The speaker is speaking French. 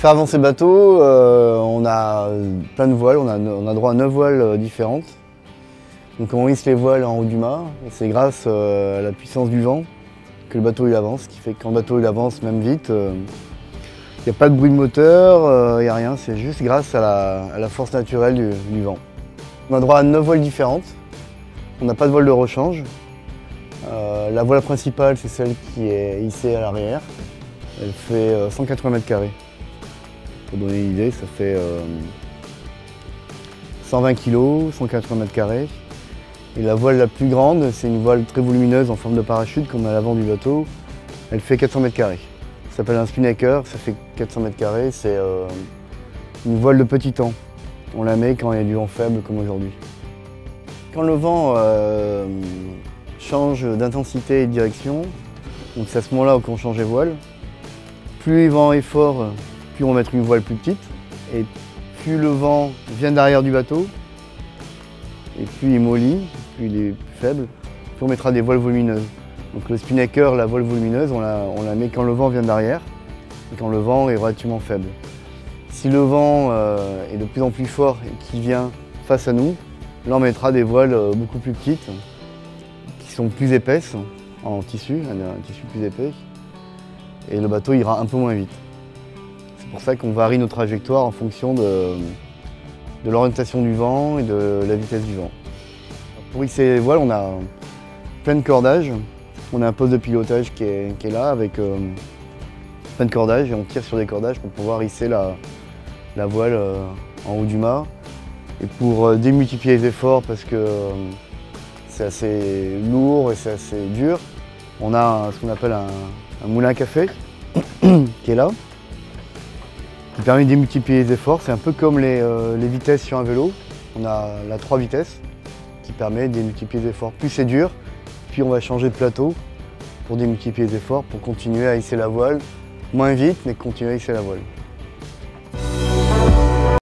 faire avancer le bateau, on a plein de voiles, on a droit à 9 voiles différentes. Donc on hisse les voiles en haut du mât, et c'est grâce à la puissance du vent que le bateau il avance, ce qui fait que quand le bateau il avance même vite, il n'y a pas de bruit de moteur, il n'y a rien, c'est juste grâce à la force naturelle du vent. On a droit à 9 voiles différentes, on n'a pas de voile de rechange. La voile principale c'est celle qui est hissée à l'arrière, elle fait 180 mètres carrés. Pour donner une idée, ça fait 120 kg, 180 mètres carrés. Et la voile la plus grande, c'est une voile très volumineuse en forme de parachute qu'on a à l'avant du bateau. Elle fait 400 mètres carrés. Ça s'appelle un spinnaker, ça fait 400 mètres carrés. C'est une voile de petit temps. On la met quand il y a du vent faible comme aujourd'hui. Quand le vent change d'intensité et de direction, donc c'est à ce moment-là qu'on change les voiles. Plus le vent est fort, plus on va mettre une voile plus petite. Et plus le vent vient derrière du bateau, et plus il est molli, plus il est plus faible, plus on mettra des voiles volumineuses. Donc le spinnaker, la voile volumineuse, on la met quand le vent vient derrière et quand le vent est relativement faible. Si le vent est de plus en plus fort et qu'il vient face à nous, là on mettra des voiles beaucoup plus petites, qui sont plus épaisses en tissu, un tissu plus épais, et le bateau ira un peu moins vite. C'est pour ça qu'on varie nos trajectoires en fonction de l'orientation du vent et de la vitesse du vent. Pour hisser les voiles, on a plein de cordages. On a un poste de pilotage qui est là avec plein de cordages et on tire sur des cordages pour pouvoir hisser la voile en haut du mât. Et pour démultiplier les efforts, parce que c'est assez lourd et c'est assez dur, on a ce qu'on appelle un moulin à café qui est là, qui permet de démultiplier les efforts. C'est un peu comme les vitesses sur un vélo. On a la 3 vitesses qui permet de démultiplier les efforts. Plus c'est dur, puis on va changer de plateau pour démultiplier les efforts, pour continuer à hisser la voile, moins vite, mais continuer à hisser la voile.